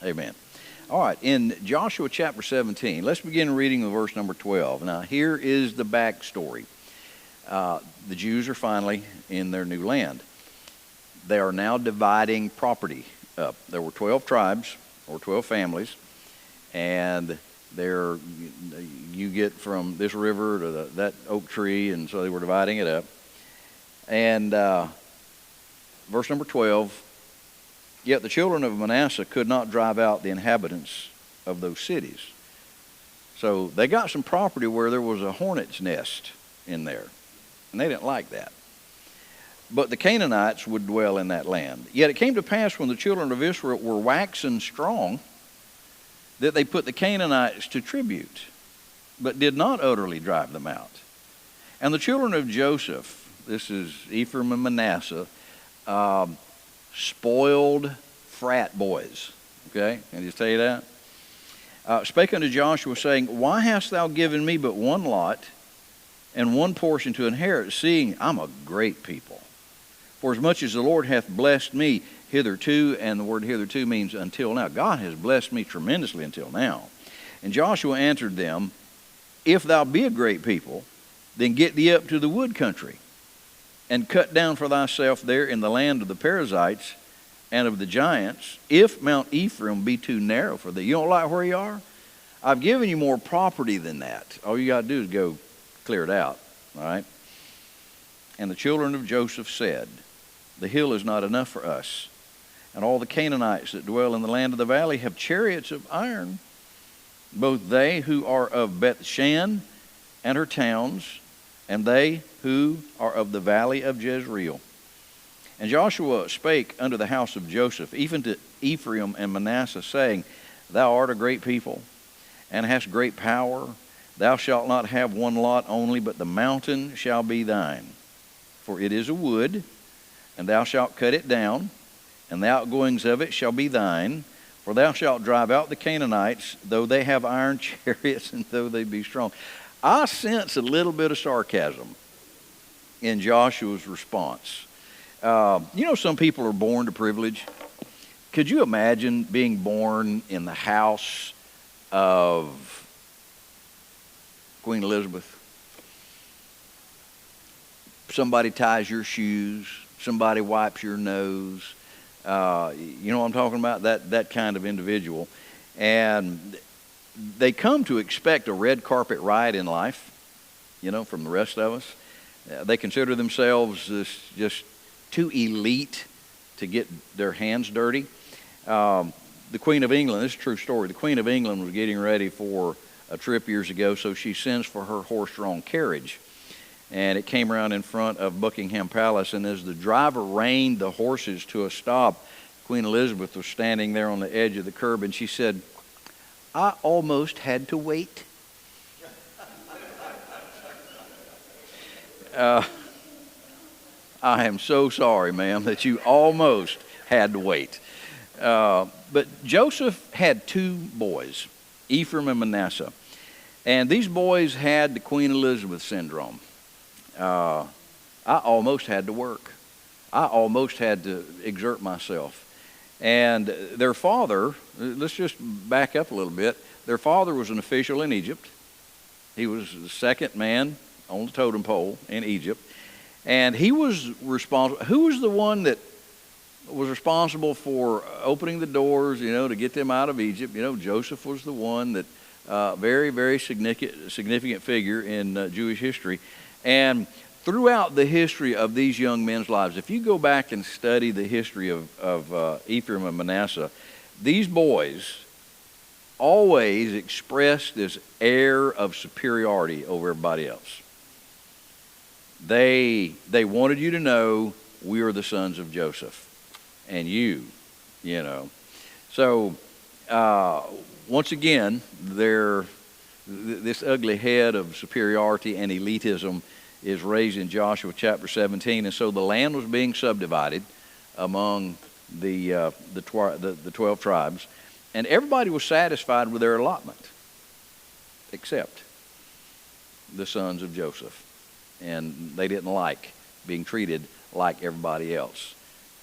Amen. All right, in Joshua chapter 17, let's begin reading with verse number 12. Now, here is the backstory. The Jews are finally in their new land. They are now dividing property up. There were 12 tribes, or 12 families, and you get from this river to that oak tree, and so they were dividing it up. And verse number 12, yet the children of Manasseh could not drive out the inhabitants of those cities. So they got some property where there was a hornet's nest in there, and they didn't like that. But the Canaanites would dwell in that land. Yet it came to pass when the children of Israel were waxen strong that they put the Canaanites to tribute, but did not utterly drive them out. And the children of Joseph, this is Ephraim and Manasseh, spoiled frat boys. Okay, can I just tell you that? Spake unto Joshua, saying, why hast thou given me but one lot and one portion to inherit, seeing I'm a great people? For as much as the Lord hath blessed me hitherto, and the word hitherto means until now. God has blessed me tremendously until now. And Joshua answered them, if thou be a great people, then get thee up to the wood country, and cut down for thyself there in the land of the Perizzites and of the giants, if Mount Ephraim be too narrow for thee. You don't like where you are? I've given you more property than that. All you got to do is go clear it out. All right? And the children of Joseph said, the hill is not enough for us, and all the Canaanites that dwell in the land of the valley have chariots of iron, both they who are of Beth-shan and her towns, and they who are of the valley of Jezreel. And Joshua spake unto the house of Joseph, even to Ephraim and Manasseh, saying, thou art a great people, and hast great power. Thou shalt not have one lot only, but the mountain shall be thine. For it is a wood, and thou shalt cut it down, and the outgoings of it shall be thine. For thou shalt drive out the Canaanites, though they have iron chariots, and though they be strong. I sense a little bit of sarcasm in Joshua's response. Some people are born to privilege. Could you imagine being born in the house of Queen Elizabeth? Somebody ties your shoes. Somebody wipes your nose. You know what I'm talking about? That kind of individual. And they come to expect a red carpet ride in life, from the rest of us. They consider themselves just too elite to get their hands dirty. The Queen of England, this is a true story, the Queen of England was getting ready for a trip years ago, so she sends for her horse-drawn carriage. And it came around in front of Buckingham Palace, and as the driver reined the horses to a stop, Queen Elizabeth was standing there on the edge of the curb, and she said, I almost had to wait. I am so sorry, ma'am, that you almost had to wait. But Joseph had two boys, Ephraim and Manasseh. And these boys had the Queen Elizabeth syndrome. I almost had to work. I almost had to exert myself. And their father, let's just back up a little bit. Their father was an official in Egypt. He was the second man on the totem pole in Egypt. And he was responsible. Who was the one that was responsible for opening the doors, to get them out of Egypt? Joseph was the one that, very, very significant figure in Jewish history. And throughout the history of these young men's lives, if you go back and study the history of Ephraim and Manasseh, these boys always expressed this air of superiority over everybody else. They wanted you to know, we are the sons of Joseph, and you know. So once again, this ugly head of superiority and elitism is raised in Joshua chapter 17, and so the land was being subdivided among the 12 tribes, and everybody was satisfied with their allotment, except the sons of Joseph, and they didn't like being treated like everybody else.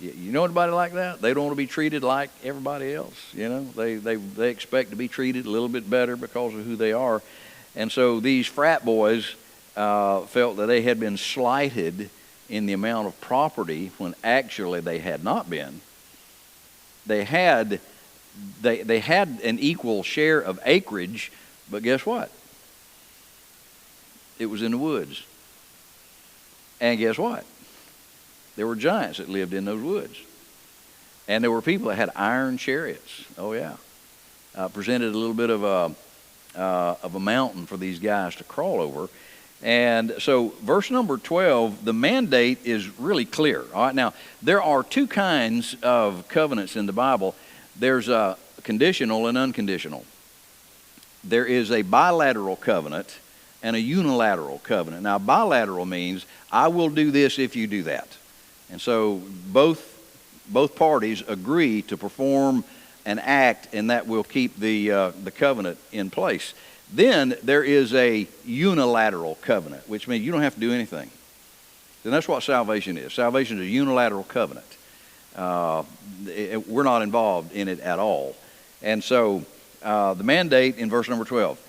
You know anybody like that? They don't want to be treated like everybody else. You know, they expect to be treated a little bit better because of who they are. And so these frat boys felt that they had been slighted in the amount of property when actually they had not been. They had an equal share of acreage, but guess what? It was in the woods. And guess what? There were giants that lived in those woods. And there were people that had iron chariots. Oh, yeah. Presented a little bit of a mountain for these guys to crawl over. And so verse number 12, the mandate is really clear. All right, now, there are two kinds of covenants in the Bible. There's a conditional and unconditional. There is a bilateral covenant and a unilateral covenant. Now, bilateral means I will do this if you do that. And so both parties agree to perform an act, and that will keep the covenant in place. Then there is a unilateral covenant, which means you don't have to do anything. And that's what salvation is. Salvation is a unilateral covenant. We're not involved in it at all. And so the mandate in verse number 12,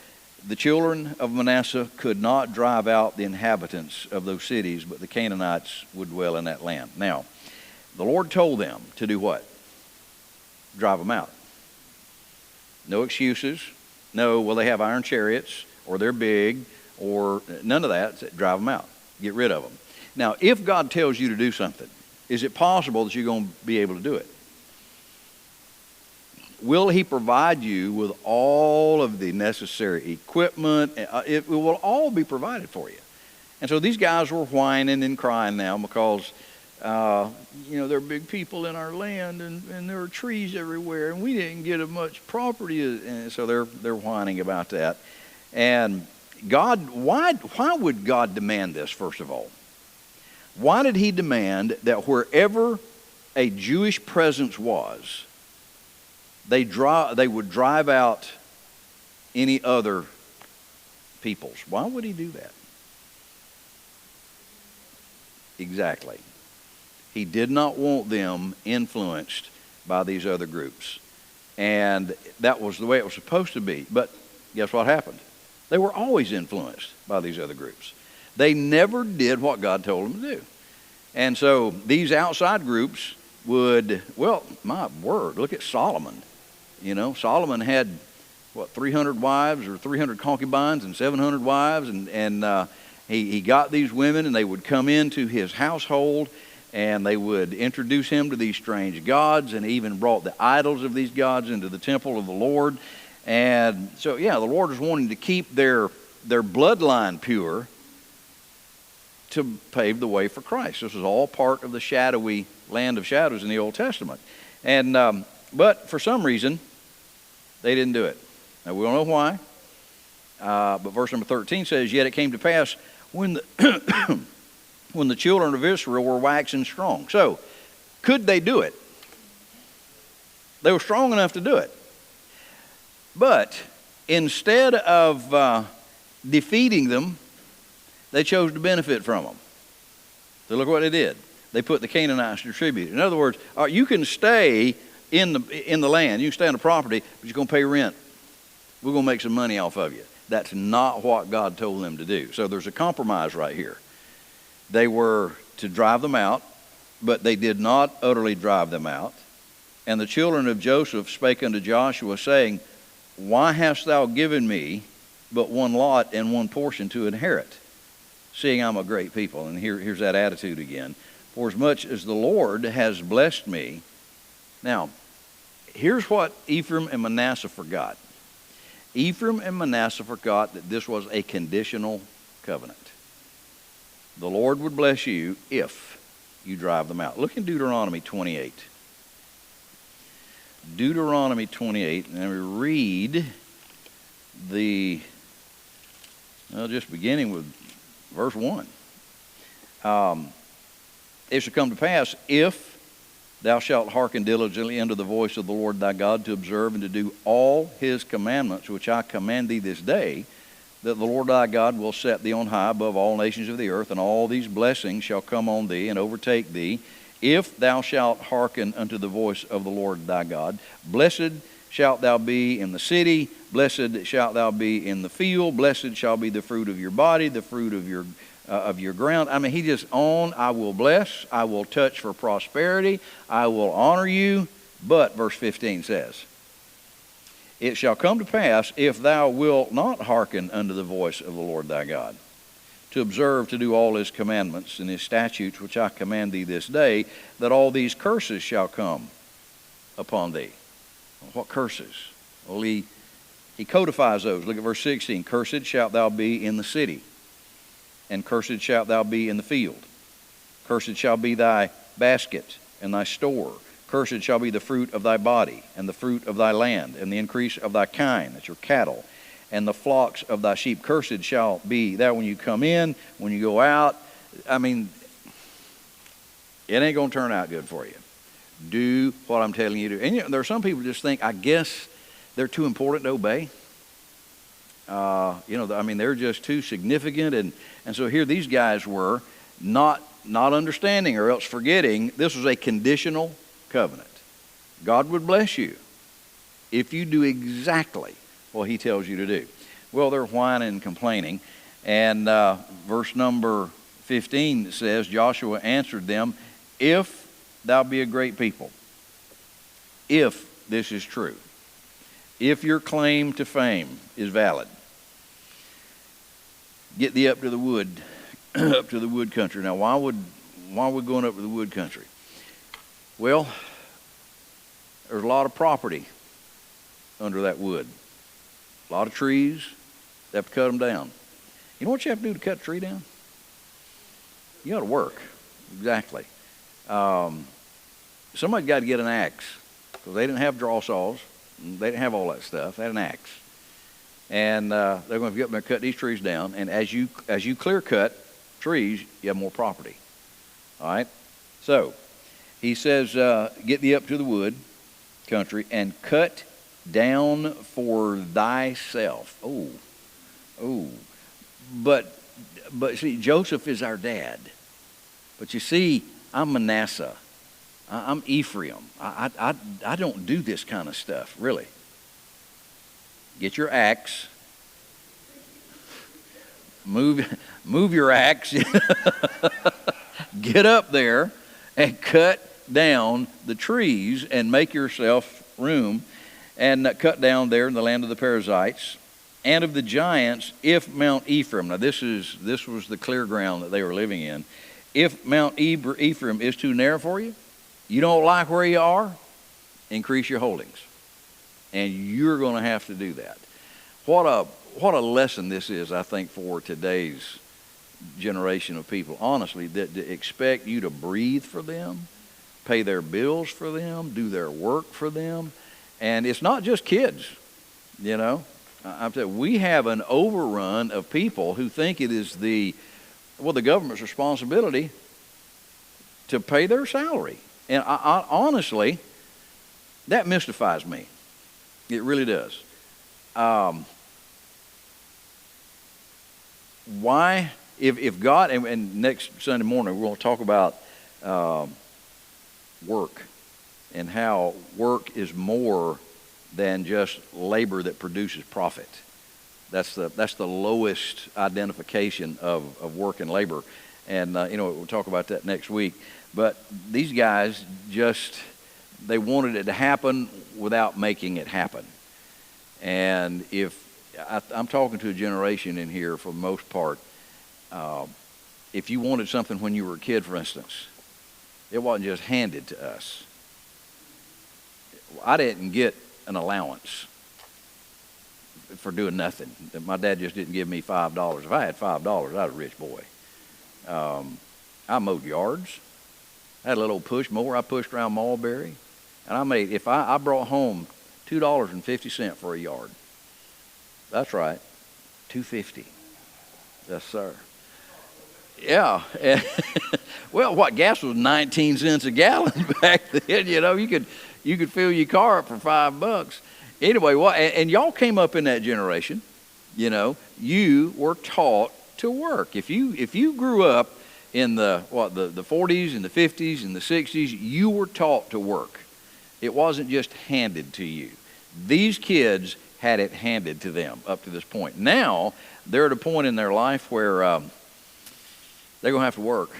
the children of Manasseh could not drive out the inhabitants of those cities, but the Canaanites would dwell in that land. Now, the Lord told them to do what? Drive them out. No excuses. No, well, they have iron chariots, or they're big, or none of that. Drive them out. Get rid of them. Now, if God tells you to do something, is it possible that you're going to be able to do it? Will he provide you with all of the necessary equipment? It will all be provided for you. And so these guys were whining and crying now because, there are big people in our land and there are trees everywhere and we didn't get as much property. And so they're whining about that. And God, why would God demand this, first of all? Why did he demand that wherever a Jewish presence was, they would drive out any other peoples? Why would he do that? Exactly. He did not want them influenced by these other groups. And that was the way it was supposed to be. But guess what happened? They were always influenced by these other groups. They never did what God told them to do. And so these outside groups would, well, my word, look at Solomon. Solomon had, 300 wives or 300 concubines and 700 wives. And he got these women, and they would come into his household, and they would introduce him to these strange gods, and even brought the idols of these gods into the temple of the Lord. And so, the Lord was wanting to keep their bloodline pure to pave the way for Christ. This was all part of the shadowy land of shadows in the Old Testament. And but for some reason, they didn't do it. Now, we don't know why. But verse number 13 says, "Yet it came to pass when the children of Israel were waxing strong." So, could they do it? They were strong enough to do it. But instead of defeating them, they chose to benefit from them. So look what they did. They put the Canaanites to tribute. In other words, you can stay in the land, you can stay on the property, but you're going to pay rent. We're going to make some money off of you. That's not what God told them to do. So there's a compromise right here. They were to drive them out, but they did not utterly drive them out. And the children of Joseph spake unto Joshua, saying, "Why hast thou given me but one lot and one portion to inherit, seeing I'm a great people?" And here's that attitude again. "For as much as the Lord has blessed me." Now, here's what Ephraim and Manasseh forgot. Ephraim and Manasseh forgot that this was a conditional covenant. The Lord would bless you if you drive them out. Look in Deuteronomy 28. Deuteronomy 28, and we read just beginning with verse 1. "It shall come to pass, if thou shalt hearken diligently unto the voice of the Lord thy God, to observe and to do all his commandments, which I command thee this day, that the Lord thy God will set thee on high above all nations of the earth, and all these blessings shall come on thee and overtake thee, if thou shalt hearken unto the voice of the Lord thy God. Blessed shalt thou be in the city, blessed shalt thou be in the field, blessed shall be the fruit of your body, the fruit of your ground. I mean, he just I will bless, I will touch for prosperity, I will honor you. But, verse 15 says, it shall come to pass, if thou wilt not hearken unto the voice of the Lord thy God, to observe to do all his commandments and his statutes, which I command thee this day, that all these curses shall come upon thee. What curses? Well, he codifies those. Look at verse 16. Cursed shalt thou be in the city, and cursed shalt thou be in the field. Cursed shall be thy basket and thy store. Cursed shall be the fruit of thy body, and the fruit of thy land, and the increase of thy kine, that's your cattle, and the flocks of thy sheep. Cursed shall be that when you come in, when you go out. I mean, it ain't going to turn out good for you. Do what I'm telling you to do. And there are some people who just think, I guess they're too important to obey. They're just too significant. And so here these guys were not understanding or else forgetting this was a conditional covenant. God would bless you if you do exactly what he tells you to do. Well, they're whining and complaining. And verse number 15 says, Joshua answered them, if thou be a great people, if this is true, if your claim to fame is valid, get thee up to the wood, up to the wood country. Now, why are we going up to the wood country? Well, there's a lot of property under that wood. A lot of trees. They have to cut them down. You know what you have to do to cut a tree down? You got to work. Exactly. Somebody's got to get an axe, because they didn't have draw saws. They didn't have all that stuff. They had an axe. And they're going to get up there and cut these trees down. And as you clear cut trees, you have more property. All right? So, he says, get thee up to the wood country and cut down for thyself. Oh. But see, Joseph is our dad. But you see, I'm Manasseh. I'm Ephraim. I don't do this kind of stuff, really. Get your axe. Move your axe. Get up there and cut down the trees and make yourself room, and cut down there in the land of the Perizzites and of the giants, if Mount Ephraim. Now this was the clear ground that they were living in. If Mount Ephraim is too narrow for you, you don't like where you are, increase your holdings. And you're going to have to do that. What a lesson this is, I think, for today's generation of people, honestly, that expect you to breathe for them, pay their bills for them, do their work for them. And it's not just kids, you know. I'm telling you, we have an overrun of people who think it is the government's responsibility to pay their salary. And I honestly, that mystifies me. It really does. Why, if God, and next Sunday morning we're going to talk about work and how work is more than just labor that produces profit. That's the lowest identification of work and labor. And, we'll talk about that next week. But these guys they wanted it to happen without making it happen. And I'm talking to a generation in here for the most part, if you wanted something when you were a kid, for instance, it wasn't just handed to us. I didn't get an allowance for doing nothing. My dad just didn't give me $5. If I had $5, I was a rich boy. I mowed yards. I had a little push mower. I pushed around Mulberry. And I brought home $2.50 for a yard. That's right, $2.50. Yes, sir. Yeah. Well, what, gas was 19 cents a gallon back then. You could fill your car up for $5. Anyway, and y'all came up in that generation. You were taught to work. If you grew up in the 40s and the 50s and the 60s, you were taught to work. It wasn't just handed to you. These kids had it handed to them up to this point. Now, they're at a point in their life where they're going to have to work.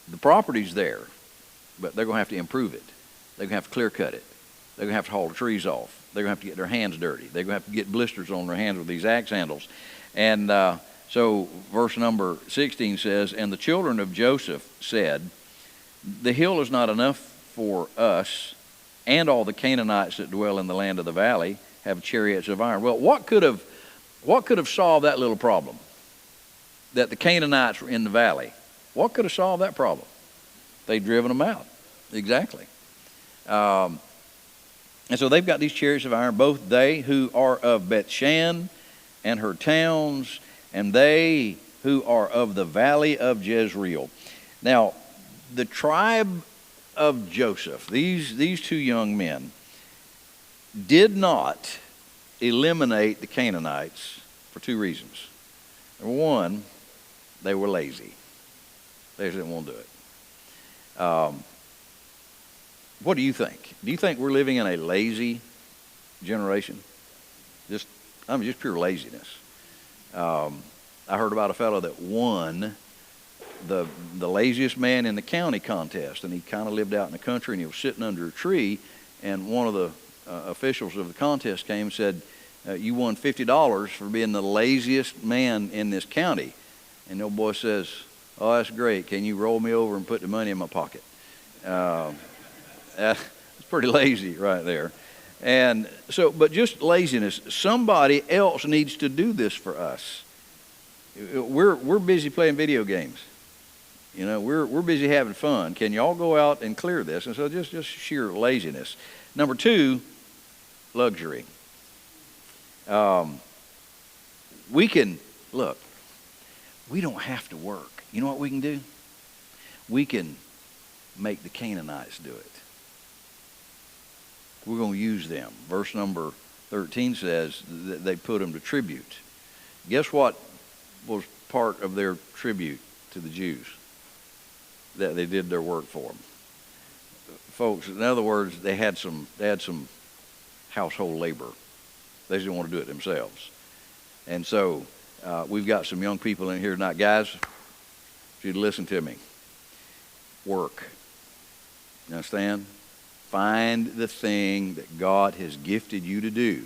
The property's there, but they're going to have to improve it. They're going to have to clear cut it. They're going to have to haul the trees off. They're going to have to get their hands dirty. They're going to have to get blisters on their hands with these axe handles. And so verse number 16 says, and the children of Joseph said, the hill is not enough for us, and all the Canaanites that dwell in the land of the valley have chariots of iron. Well, what could have solved that little problem? That the Canaanites were in the valley. What could have solved that problem? They'd driven them out. Exactly. And so they've got these chariots of iron, both they who are of Bethshan and her towns, and they who are of the valley of Jezreel. Now, the tribe of Joseph, these two young men, did not eliminate the Canaanites for two reasons. Number one, they were lazy. They just didn't want to do it. What do you think? Do you think we're living in a lazy generation? Just pure laziness. I heard about a fellow that won the laziest man in the county contest, and he kind of lived out in the country, and he was sitting under a tree, and one of the officials of the contest came and said, you won $50 for being the laziest man in this county. And the old boy says, oh, that's great. Can you roll me over and put the money in my pocket? It's pretty lazy right there. And so, but just laziness. Somebody else needs to do this for us. We're busy playing video games. You know, we're busy having fun. Can y'all go out and clear this? And so just sheer laziness. Number two, luxury. We can, look, we don't have to work. You know what we can do? We can make the Canaanites do it. We're going to use them. Verse number 13 says that they put them to tribute. Guess what was part of their tribute to the Jews? That they did their work for them. Folks, in other words, they had some household labor. They just didn't want to do it themselves. And so we've got some young people in here tonight. Guys, if you'd listen to me, work. You understand? Find the thing that God has gifted you to do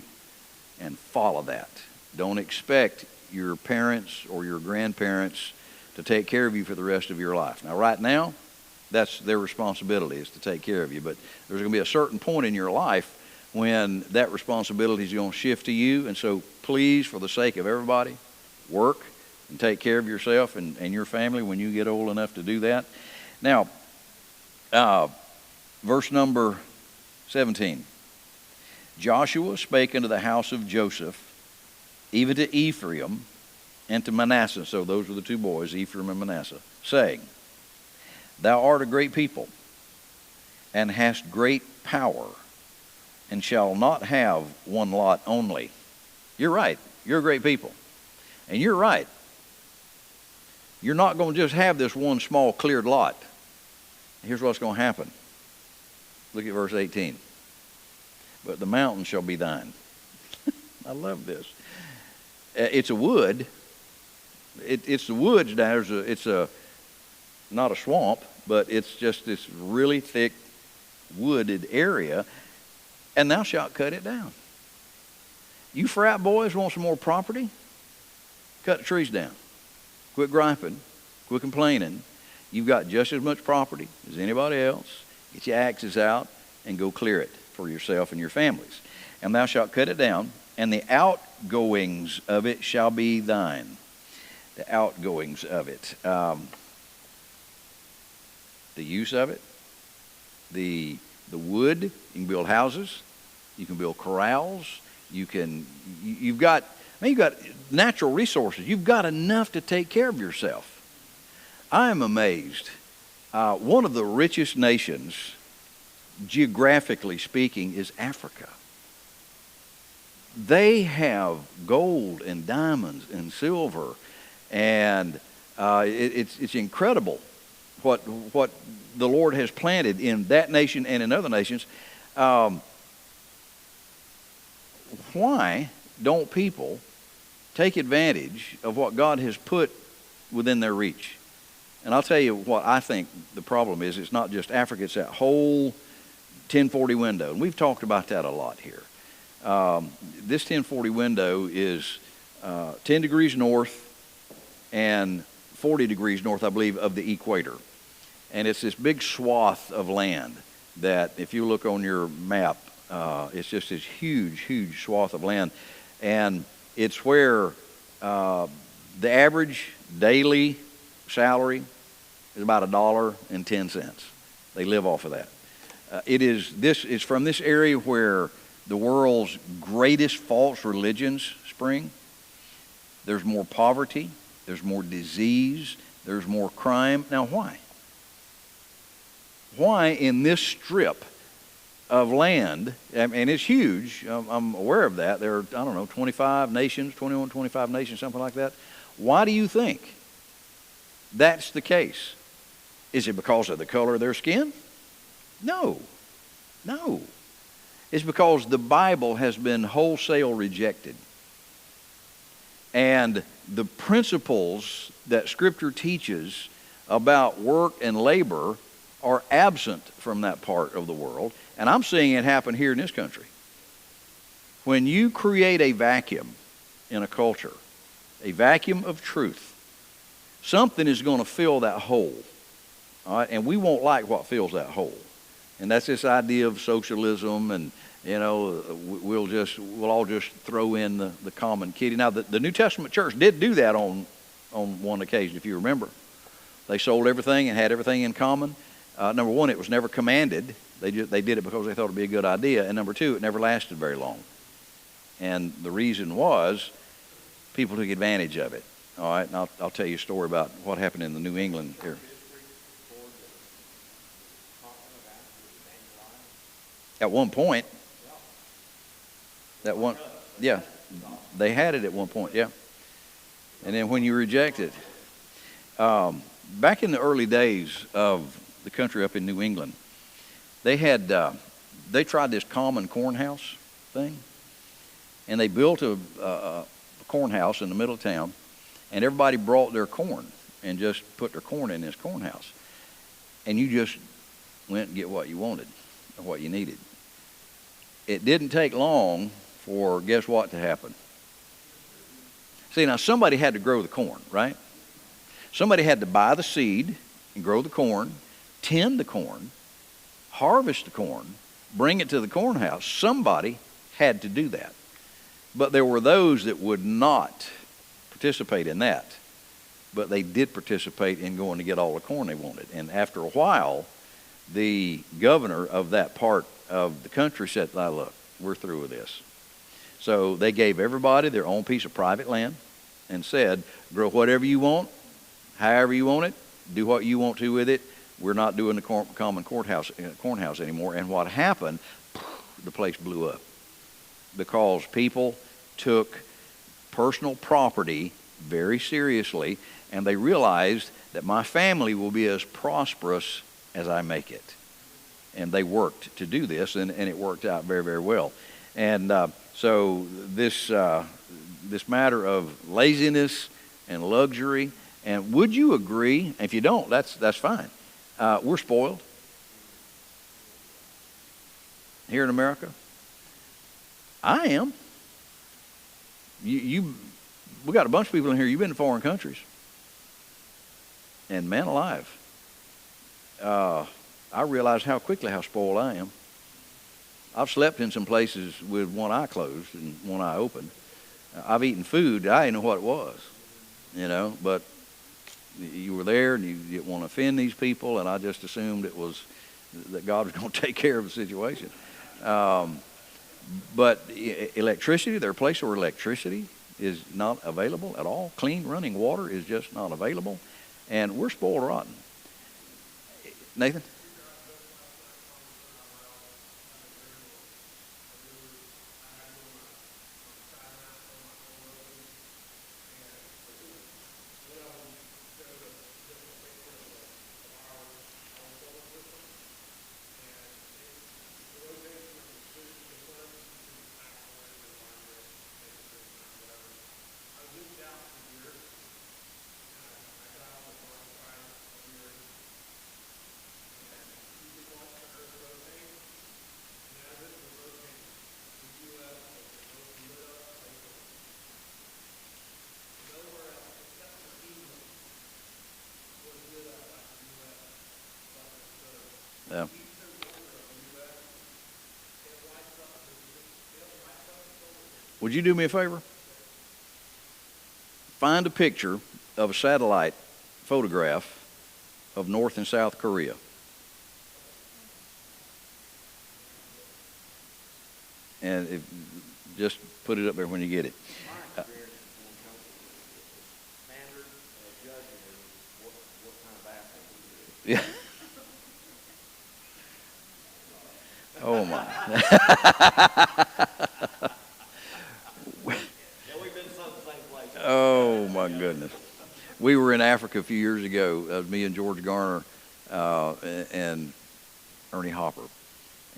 and follow that. Don't expect your parents or your grandparents to take care of you for the rest of your life. Now, right now, that's their responsibility, is to take care of you. But there's going to be a certain point in your life when that responsibility is going to shift to you. And so please, for the sake of everybody, work and take care of yourself and your family when you get old enough to do that. Now, verse number 17. Joshua spake unto the house of Joseph, even to Ephraim and to Manasseh. So those were the two boys, Ephraim and Manasseh, saying, thou art a great people, and hast great power, and shall not have one lot only. You're right. You're a great people. And you're right. You're not going to just have this one small cleared lot. Here's what's going to happen. Look at verse 18. But the mountain shall be thine. I love this. It's a wood. It's the woods down. It's not a swamp, but it's just this really thick wooded area, and thou shalt cut it down. You frat boys want some more property? Cut the trees down. Quit griping. Quit complaining. You've got just as much property as anybody else. Get your axes out and go clear it for yourself and your families. And thou shalt cut it down, and the outgoings of it shall be thine. The outgoings of it. The use of it. The wood. You can build houses. You can build corrals. You've got natural resources. You've got enough to take care of yourself. I am amazed. One of the richest nations, geographically speaking, is Africa. They have gold and diamonds and silver, and it's incredible what the Lord has planted in that nation and in other nations. Why don't people take advantage of what God has put within their reach? And I'll tell you what I think the problem is. It's not just Africa, it's that whole 1040 window. And we've talked about that a lot here. This 1040 window is 10 degrees north and 40 degrees north, I believe, of the equator. And it's this big swath of land that, if you look on your map, it's just this huge, huge swath of land. And it's where the average daily salary is about $1.10. They live off of that. This is from this area where the world's greatest false religions spring. There's more poverty, there's more disease, there's more crime. Now, why? Why in this strip of land, and it's huge, I'm aware of that. There are, 25 nations, 21, 25 nations, something like that. Why do you think that's the case? Is it because of the color of their skin? No. It's because the Bible has been wholesale rejected. And the principles that Scripture teaches about work and labor are absent from that part of the world. And I'm seeing it happen here in this country. When you create a vacuum in a culture, a vacuum of truth, something is going to fill that hole. All right? And we won't like what fills that hole. And that's this idea of socialism, and we'll all just throw in the common kitty. Now, the New Testament church did do that on one occasion, if you remember. They sold everything and had everything in common. Number one, it was never commanded. They did it because they thought it would be a good idea. And number two, it never lasted very long. And the reason was people took advantage of it. All right, and I'll tell you a story about what happened in the New England area. At one point, they had it at one point, yeah. And then when you reject it, back in the early days of the country up in New England, they tried this common cornhouse thing, and they built a cornhouse in the middle of town, and everybody brought their corn and just put their corn in this cornhouse, and you just went and get what you wanted or what you needed. It didn't take long for guess what to happen. See, now somebody had to grow the corn, right? Somebody had to buy the seed and grow the corn, tend the corn, harvest the corn, bring it to the cornhouse. Somebody had to do that. But there were those that would not participate in that. But they did participate in going to get all the corn they wanted. And after a while, the governor of that part of the country said, look, we're through with this. So they gave everybody their own piece of private land and said, grow whatever you want, however you want it, do what you want to with it. We're not doing the common cornhouse anymore. And what happened, the place blew up because people took personal property very seriously, and they realized that my family will be as prosperous as I make it. And they worked to do this, and it worked out very, very well. And so this matter of laziness and luxury, and would you agree? If you don't, that's fine. We're spoiled here in America. I am. We got a bunch of people in here. You've been to foreign countries, and man alive, I realize how spoiled I am. I've slept in some places with one eye closed and one eye open. I've eaten food I didn't know what it was, but you were there and you didn't want to offend these people, and I just assumed it was that God was going to take care of the situation. But electricity, there are places where electricity is not available at all. Clean running water is just not available, and we're spoiled rotten. Nathan? Would you do me a favor? Find a picture of a satellite photograph of North and South Korea. And just put it up there when you get it. Yeah. Oh my. Oh my goodness. We were in Africa a few years ago, me and George Garner and Ernie Hopper.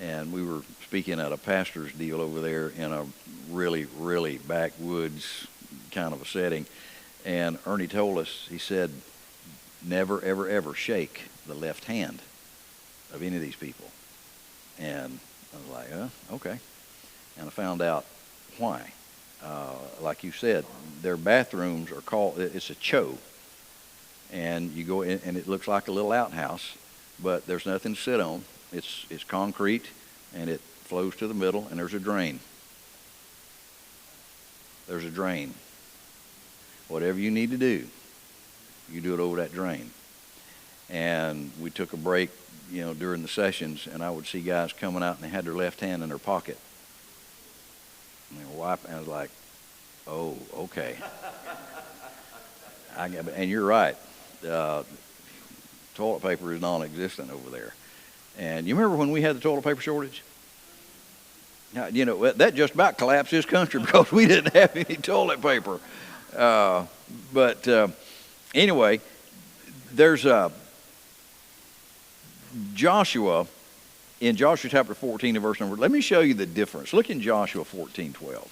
And we were speaking at a pastor's deal over there in a really, really backwoods kind of a setting. And Ernie told us, he said, never, ever, ever shake the left hand of any of these people. And I was like, okay. And I found out why. Like you said, their bathrooms are called, it's a cho. And you go in, and it looks like a little outhouse, but there's nothing to sit on. It's concrete, and it flows to the middle, and there's a drain. There's a drain. Whatever you need to do, you do it over that drain. And we took a break, during the sessions, and I would see guys coming out, and they had their left hand in their pocket. And they were wiping, and I was like, oh, okay. And you're right. Toilet paper is non-existent over there. And you remember when we had the toilet paper shortage? Now, that just about collapsed this country because we didn't have any toilet paper. But anyway, there's Joshua, in Joshua chapter 14 and verse number, let me show you the difference. Look in Joshua 14:12.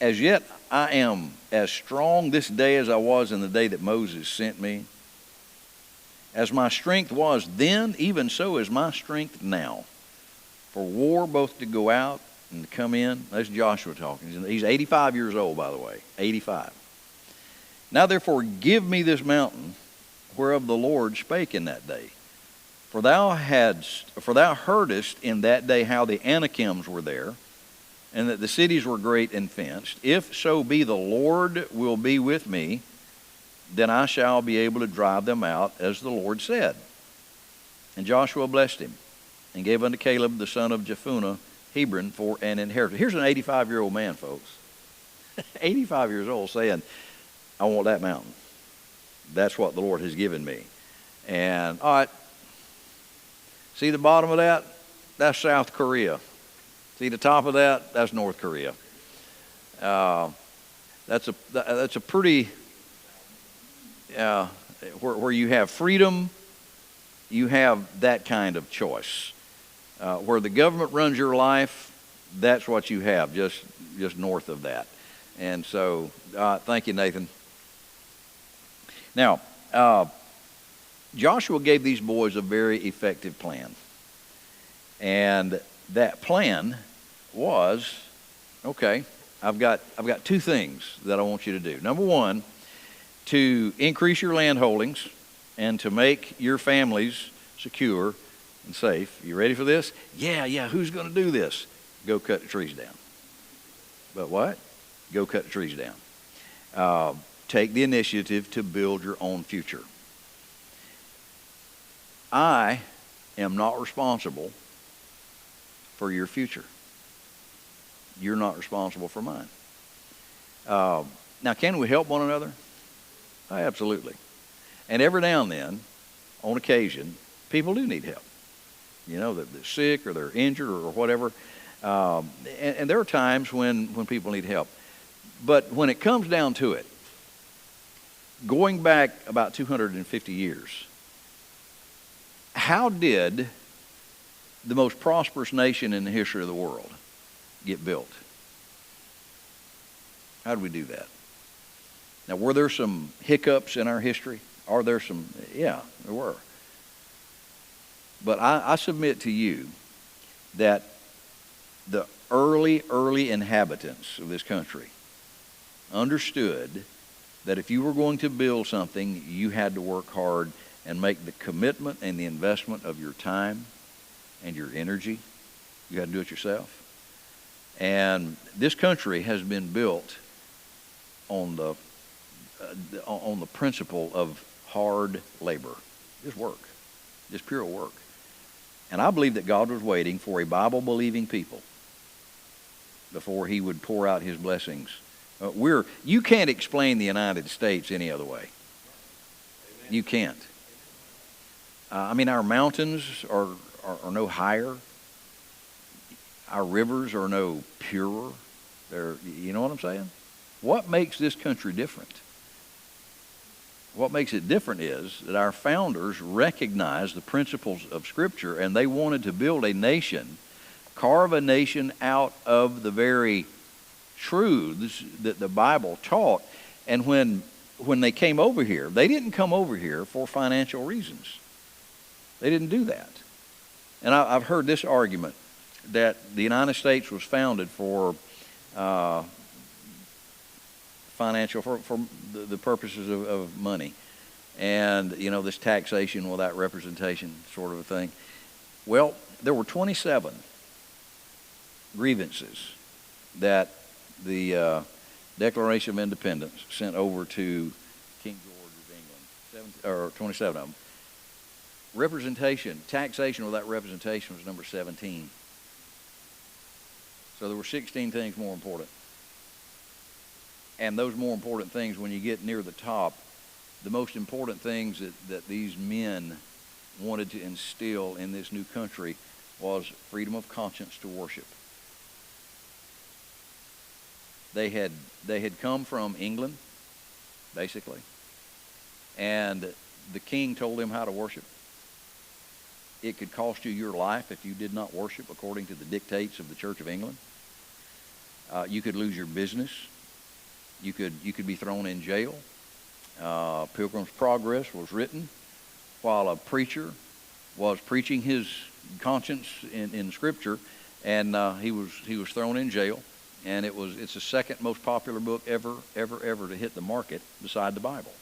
As yet I am as strong this day as I was in the day that Moses sent me. As my strength was then, even so is my strength now. For war both to go out and to come in. That's Joshua talking. He's 85 years old, by the way. 85. Now therefore give me this mountain whereof the Lord spake in that day. For thou heardest in that day how the Anakims were there, and that the cities were great and fenced. If so be the Lord will be with me, then I shall be able to drive them out, as the Lord said. And Joshua blessed him, and gave unto Caleb the son of Jephunneh Hebron for an inheritance. Here's an 85-year-old man, folks. 85 years old saying, I want that mountain. That's what the Lord has given me. And, all right, see the bottom of that? That's South Korea. See the top of that? That's North Korea. That's a pretty, where you have freedom, you have that kind of choice. Where the government runs your life, that's what you have, just north of that. And so, thank you, Nathan. Now, Joshua gave these boys a very effective plan. And that plan was, okay, I've got two things that I want you to do. Number one, to increase your land holdings and to make your families secure and safe. You ready for this? Yeah, who's going to do this? Go cut the trees down. But what? Go cut the trees down. Take the initiative to build your own future. I am not responsible for your future. You're not responsible for mine. Now, can we help one another? Absolutely. And every now and then, on occasion, people do need help. They're sick or they're injured or whatever. And there are times when people need help. But when it comes down to it, going back about 250 years, how did the most prosperous nation in the history of the world get built? How did we do that? Now, were there some hiccups in our history? Are there some? Yeah, there were. But I submit to you that the early inhabitants of this country understood that if you were going to build something, you had to work hard and make the commitment and the investment of your time and your energy. You got to do it yourself. And this country has been built on the principle of hard labor, just work, just pure work. And I believe that God was waiting for a Bible-believing people before he would pour out his blessings. You can't explain the United States any other way. You can't. Our mountains are no higher. Our rivers are no purer. You know what I'm saying? What makes this country different? What makes it different is that our founders recognized the principles of Scripture, and they wanted to build a nation, carve a nation out of the very truths that the Bible taught. And when they came over here, they didn't come over here for financial reasons. They didn't do that. And I've heard this argument that the United States was founded for financial, for the purposes of money. And, this taxation without representation sort of a thing. Well, there were 27 grievances that the Declaration of Independence sent over to King George of England, 27 of them. Representation, taxation without representation was number 17. So there were 16 things more important. And those more important things, when you get near the top, the most important things that these men wanted to instill in this new country was freedom of conscience to worship. They had come from England, basically, and the king told them how to worship. It could cost you your life if you did not worship according to the dictates of the Church of England. You could lose your business. You could be thrown in jail. Pilgrim's Progress was written while a preacher was preaching his conscience in Scripture, and he was thrown in jail. And it's the second most popular book ever to hit the market beside the Bible.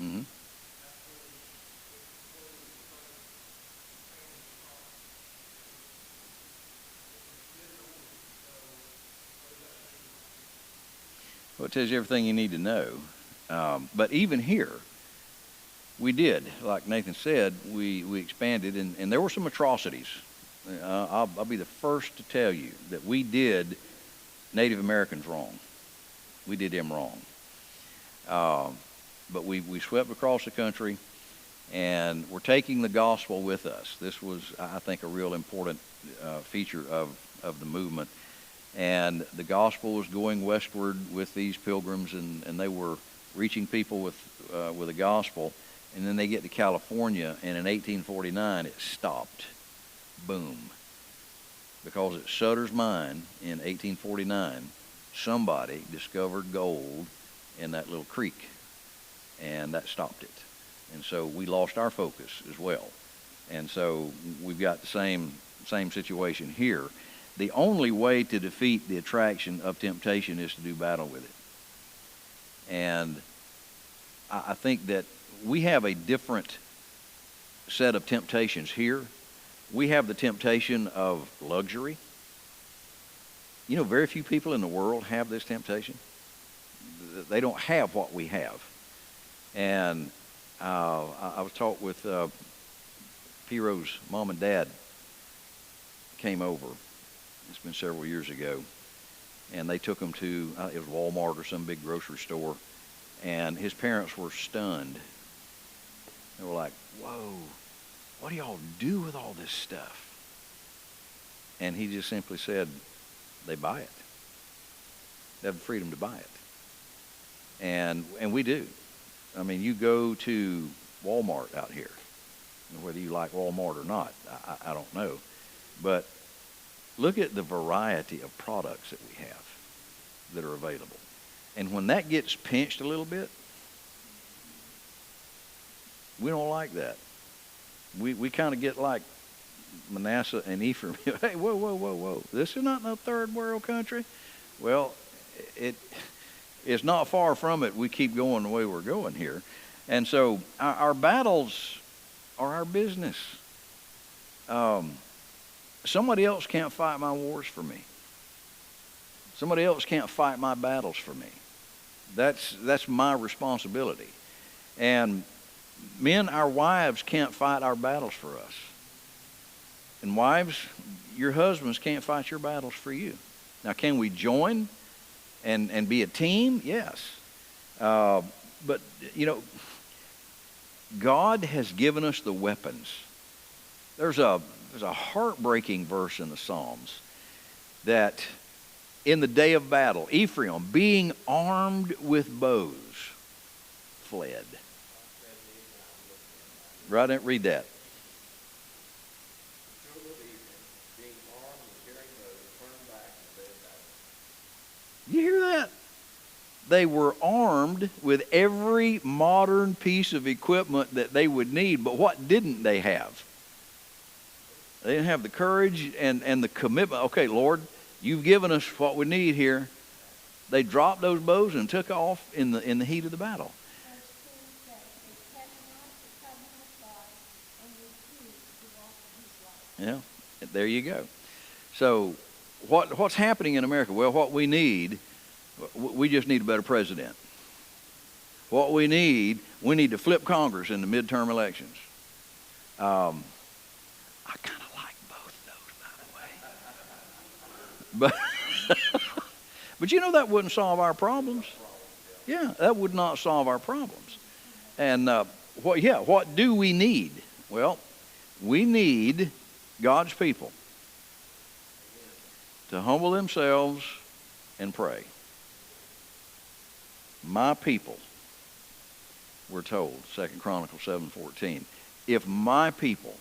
Mm-hmm. Well, it tells you everything you need to know. But even here, we did, like Nathan said, we expanded, and there were some atrocities. I'll be the first to tell you that we did Native Americans wrong. We did them wrong. But we swept across the country, and we're taking the gospel with us. This was, I think, a real important feature of the movement. And the gospel was going westward with these pilgrims, and they were reaching people with the gospel. And then they get to California, and in 1849 it stopped. Boom. Because at Sutter's Mine in 1849, somebody discovered gold in that little creek, and that stopped it. And so we lost our focus as well. And so we've got the same situation here. The only way to defeat the attraction of temptation is to do battle with it. And I think that we have a different set of temptations here. We have the temptation of luxury. Very few people in the world have this temptation. They don't have what we have. And I was talking with Piro's mom and dad came over. It's been several years ago. And they took him to, it was Walmart or some big grocery store. And his parents were stunned. They were like, whoa, what do y'all do with all this stuff? And he just simply said, they buy it. They have the freedom to buy it. And we do. You go to Walmart out here, whether you like Walmart or not, I don't know. But Look at the variety of products that we have that are available. And when that gets pinched a little bit, we don't like that. We kind of get like Manasseh and Ephraim. Hey, whoa, whoa, whoa, whoa. This is not no third world country. Well, it's not far from it. We keep going the way we're going here. And so our battles are our business. Somebody else can't fight my wars for me. Somebody else can't fight my battles for me. That's my responsibility. And men, our wives can't fight our battles for us. And wives, your husbands can't fight your battles for you. Now, can we join and be a team? Yes. But, you know, God has given us the weapons. There's a heartbreaking verse in the Psalms that in the day of battle, Ephraim, being armed with bows, fled. Right, read that. You hear that? They were armed with every modern piece of equipment that they would need, but what didn't they have? They didn't have the courage and the commitment. Okay, Lord, you've given us what we need here. They dropped those bows and took off in the heat of the battle. Yeah, there you go. So what's happening in America? Well, what we just need a better president. What we need to flip Congress in the midterm elections. I kind of like both those, by the way. But you know, that wouldn't solve our problems. Yeah, that would not solve our problems. And what do we need? Well, we need God's people to humble themselves and pray. My people, we're told, 2 Chronicles 7:14, if my people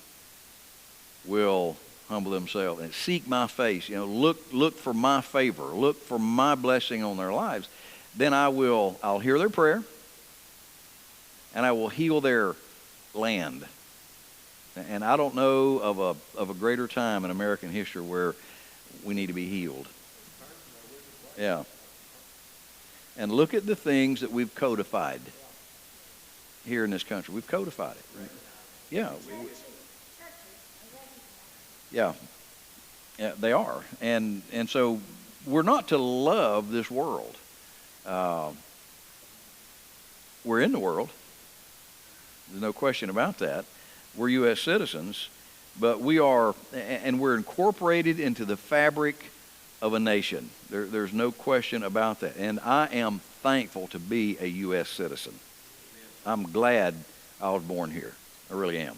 will humble themselves and seek my face, you know, look for my favor, look for my blessing on their lives, then I'll hear their prayer and I will heal their land. And I don't know of a greater time in American history where we need to be healed. Yeah. And look at the things that we've codified here in this country. We've codified it. Right? Yeah. Yeah. Yeah, they are. And so we're not to love this world. We're in the world. There's no question about that. We're U.S. citizens, but we're incorporated into the fabric of a nation. There's no question about that. And I am thankful to be a U.S. citizen. I'm glad I was born here. I really am.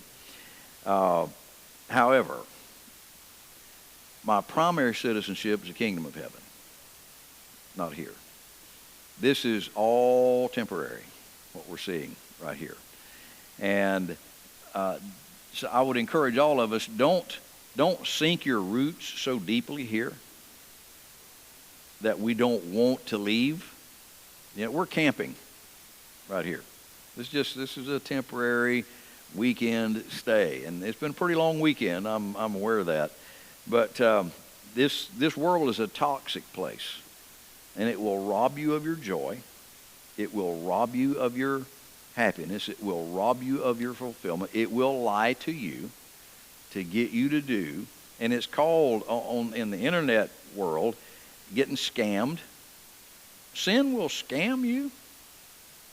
However, my primary citizenship is the kingdom of heaven, not here. This is all temporary, what we're seeing right here. And so I would encourage all of us, don't sink your roots so deeply here that we don't want to leave. You know, we're camping right here. This is a temporary weekend stay, and it's been a pretty long weekend. I'm aware of that, but this world is a toxic place, and it will rob you of your joy. It will rob you of your happiness. It will rob you of your fulfillment. It will lie to you to get you to do, and it's called in the internet world getting scammed. Sin will scam you.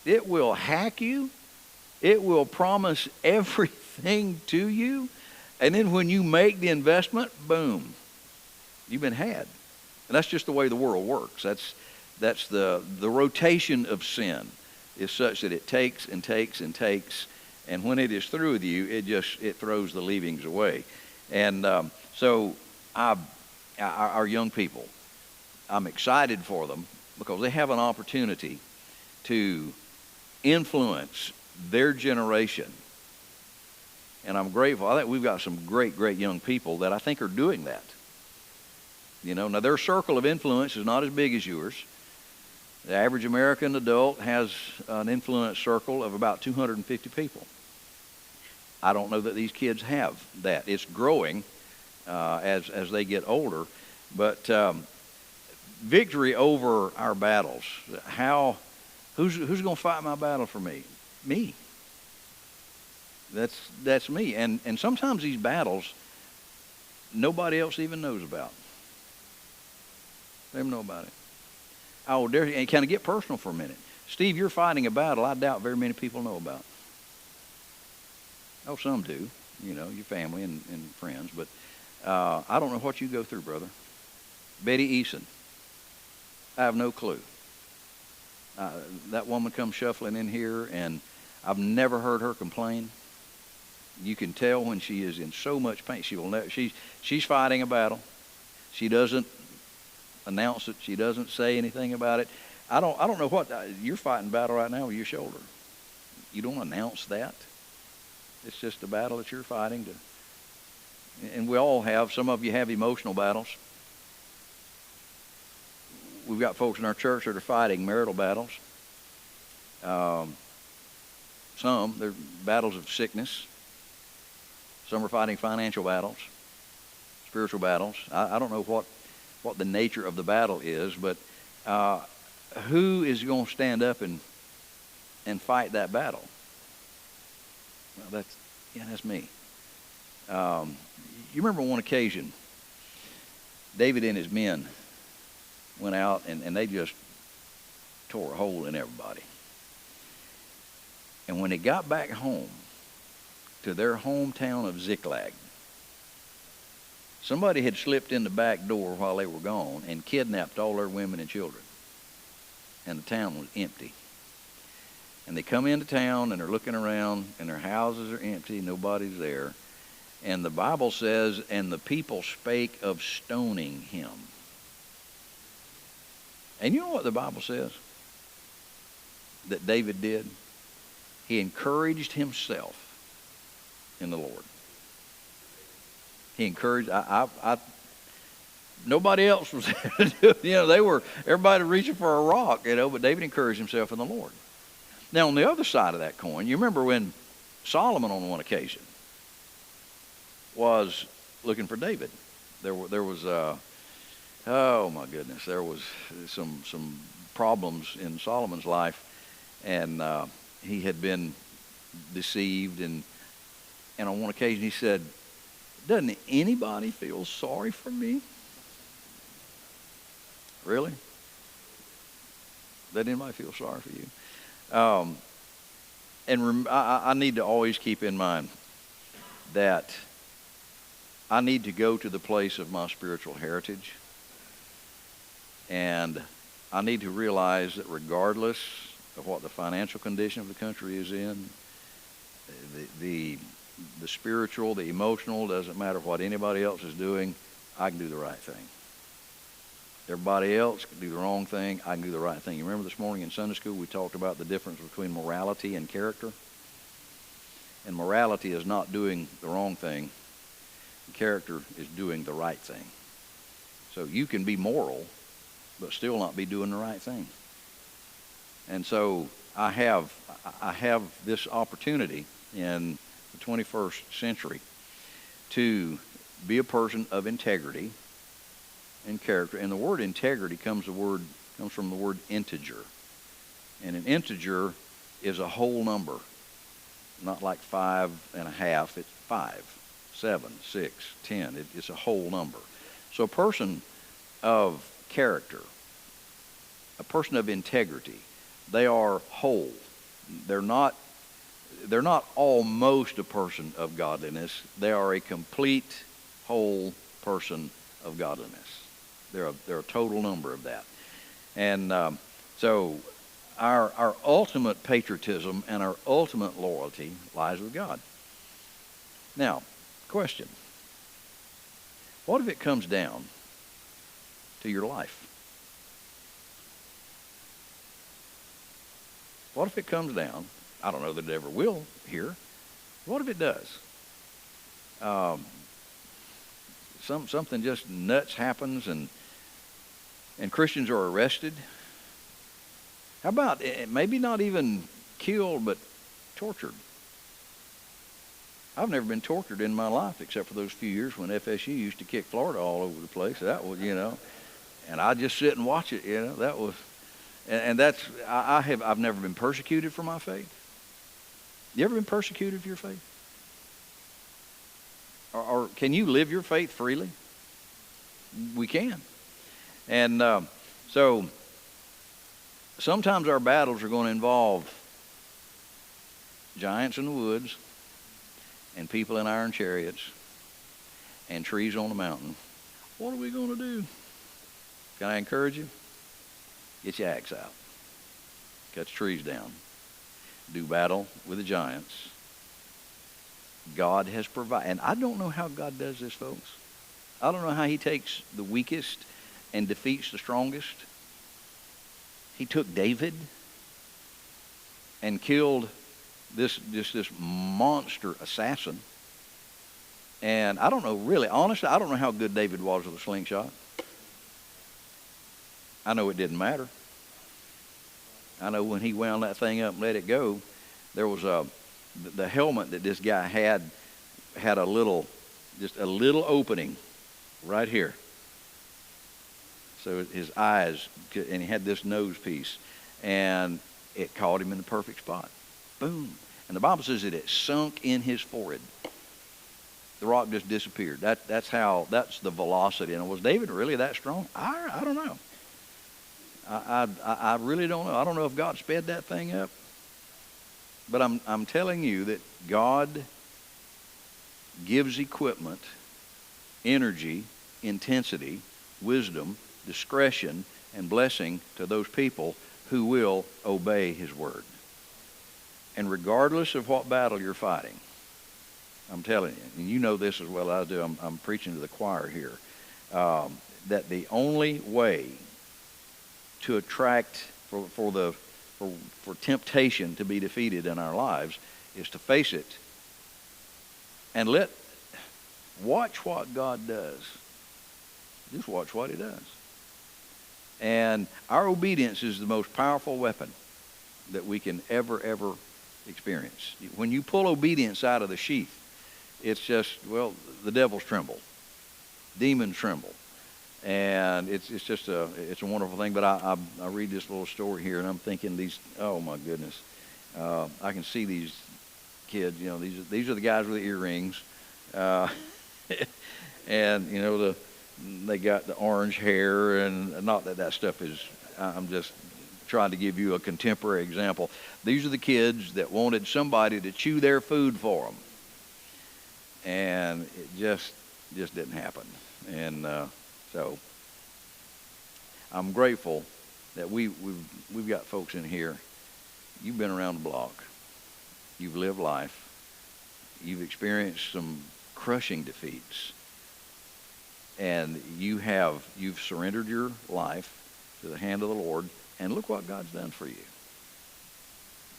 It will hack you. It will promise everything to you, and then when you make the investment, boom, you've been had. And that's just the way the world works. That's the rotation of sin is such that it takes and takes and takes, and when it is through with you, it throws the leavings away. And so our young people, I'm excited for them because they have an opportunity to influence their generation. And I'm grateful. I think we've got some great young people that I think are doing that. Now their circle of influence is not as big as yours. The average American adult has an influence circle of about 250 people. I don't know that these kids have that. It's growing as they get older. But victory over our battles. Who's going to fight my battle for me? Me. That's me. And sometimes these battles nobody else even knows about. They don't know about it. Oh, and can I get personal for a minute? Steve, you're fighting a battle I doubt very many people know about. Oh, some do, your family and friends. But I don't know what you go through, brother. Betty Eason, I have no clue. That woman comes shuffling in here, and I've never heard her complain. You can tell when she is in so much pain. She's fighting a battle. She doesn't announce it. She doesn't say anything about it. I don't know what you're fighting a battle right now with your shoulder. You don't announce that. It's just a battle that you're fighting and we all have. Some of you have emotional battles. We've got folks in our church that are fighting marital battles. Some, they're battles of sickness. Some are fighting financial battles, spiritual battles. I don't know what the nature of the battle is, but who is going to stand up and fight that battle? Well, that's me. You remember on one occasion, David and his men went out and they just tore a hole in everybody. And when they got back home to their hometown of Ziklag, somebody had slipped in the back door while they were gone and kidnapped all their women and children. And the town was empty. And they come into town and they're looking around and their houses are empty, nobody's there. And the Bible says, and the people spake of stoning him. And you know what the Bible says that David did? He encouraged himself in the Lord. He encouraged, nobody else was there. They were, everybody reaching for a rock, but David encouraged himself in the Lord. Now, on the other side of that coin, you remember when Solomon on one occasion was looking for David. There was oh my goodness, there was some problems in Solomon's life, and he had been deceived, and on one occasion he said, "Doesn't anybody feel sorry for me?" Really? Doesn't anybody feel sorry for you? I need to always keep in mind that I need to go to the place of my spiritual heritage. And I need to realize that regardless of what the financial condition of the country is in, the spiritual, the emotional, doesn't matter what anybody else is doing, I can do the right thing. Everybody else can do the wrong thing, I can do the right thing. You remember this morning in Sunday school we talked about the difference between morality and character? And morality is not doing the wrong thing. Character is doing the right thing. So you can be moral, but still not be doing the right thing. And so I have this opportunity in the 21st century to be a person of integrity and character. And the word integrity comes from the word integer. And an integer is a whole number, not like 5.5. It's 5, 7, 6, 10. It's a whole number. So a person of character, a person of integrity, they are whole. They're not almost a person of godliness. They are a complete, whole person of godliness. They're a total number of that. And so our ultimate patriotism and our ultimate loyalty lies with God. Now, question. What if it comes down to your life? What if it comes down? I don't know that it ever will here. What if it does? something just nuts happens and Christians are arrested. How about maybe not even killed, but tortured? I've never been tortured in my life except for those few years when FSU used to kick Florida all over the place. That was, and I just sit and watch it. That was, and that's I've never been persecuted for my faith. You ever been persecuted for your faith? Or can you live your faith freely? We can. And so sometimes our battles are going to involve giants in the woods and people in iron chariots and trees on the mountain. What are we going to do? Can I encourage you? Get your axe out. Cut the trees down. Do battle with the giants. God has provided. And I don't know how God does this, folks. I don't know how he takes the weakest and defeats the strongest. He took David and killed this monster assassin. And I don't know, really, honestly, I don't know how good David was with a slingshot. I know it didn't matter. I know when he wound that thing up and let it go, there was the helmet that this guy had a little opening right here. So his eyes, and he had this nose piece, and it caught him in the perfect spot. Boom. And the Bible says that it sunk in his forehead. The rock just disappeared. That's the velocity. And was David really that strong? I don't know. I really don't know. I don't know if God sped that thing up. But I'm telling you that God gives equipment, energy, intensity, wisdom, discretion, and blessing to those people who will obey his word. And regardless of what battle you're fighting, I'm telling you, and you know this as well as I do, I'm preaching to the choir here, that the only way to attract for temptation to be defeated in our lives is to face it and watch what God does. Just watch what he does. And our obedience is the most powerful weapon that we can ever experience. When you pull obedience out of the sheath, it's just, well, the devils tremble. Demons tremble. And it's just a wonderful thing. But I read this little story here, and I'm thinking oh my goodness, I can see these kids. These are the guys with the earrings, and they got the orange hair, and not that stuff is. I'm just trying to give you a contemporary example. These are the kids that wanted somebody to chew their food for them, and it just didn't happen. And so I'm grateful that we've got folks in here. You've been around the block. You've lived life. You've experienced some crushing defeats. And you've surrendered your life to the hand of the Lord, and look what God's done for you.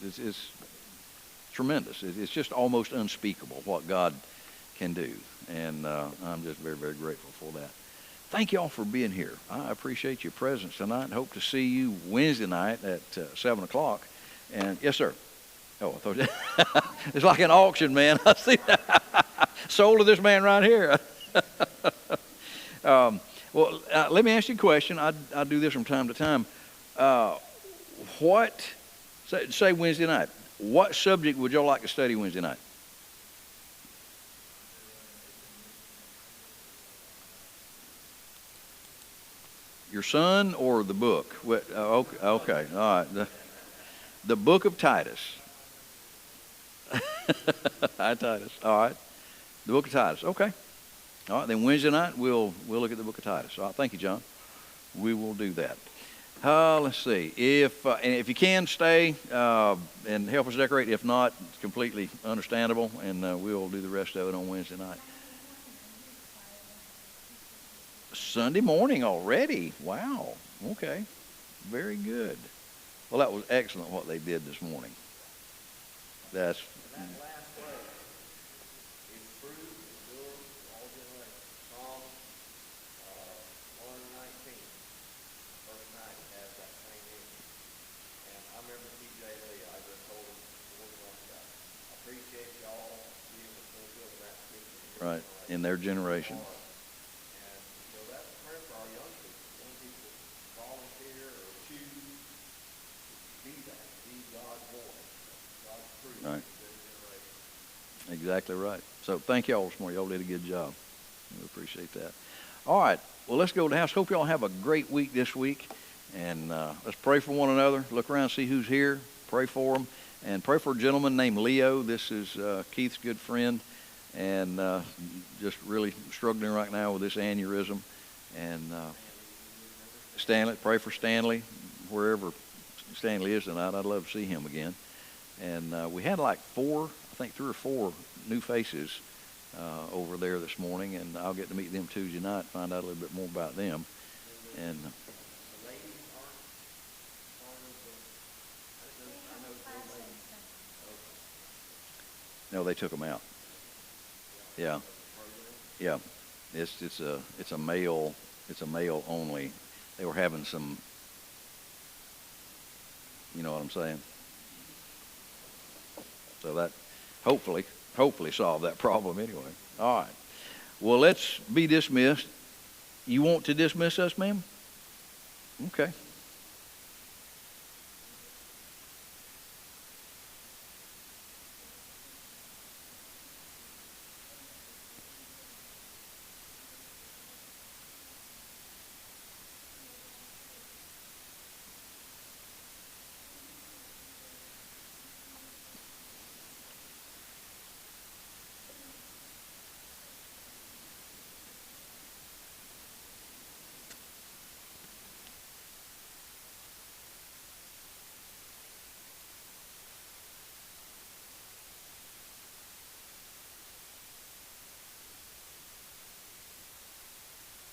It's tremendous. It's just almost unspeakable what God can do. And I'm just very, very grateful for that. Thank you all for being here. I appreciate your presence tonight and hope to see you Wednesday night at 7 o'clock. And yes, sir. Oh, I thought it's like an auction, man. I see that. Sold to this man right here. Let me ask you a question. I do this from time to time. Say Wednesday night. What subject would y'all like to study Wednesday night? Your son or the book? Okay. All right. The book of Titus. Hi, Titus. All right. The book of Titus. Okay. All right. Then Wednesday night we'll look at the book of Titus. All right. Thank you, John. We will do that. Let's see. If you can stay and help us decorate. If not, it's completely understandable, and we'll do the rest of it on Wednesday night. Sunday morning already. Wow. Okay. Very good. Well, that was excellent what they did this morning. That last word is fruit, good, all generations. Psalm in their generation. Right. Exactly right. So thank y'all this morning. Y'all did a good job. We appreciate that. All right. Well, let's go to the house. Hope y'all have a great week this week. And let's pray for one another. Look around, see who's here. Pray for them. And pray for a gentleman named Leo. This is Keith's good friend. And just really struggling right now with this aneurysm. And Stanley, pray for Stanley. Wherever Stanley is tonight, I'd love to see him again. And we had like 3 or 4 new faces over there this morning, and I'll get to meet them Tuesday night, find out a little bit more about them. And no, they took them out. Yeah, yeah. It's a male only. They were having some. You know what I'm saying? So that hopefully solve that problem anyway. All right. Well, let's be dismissed. You want to dismiss us, ma'am? Okay.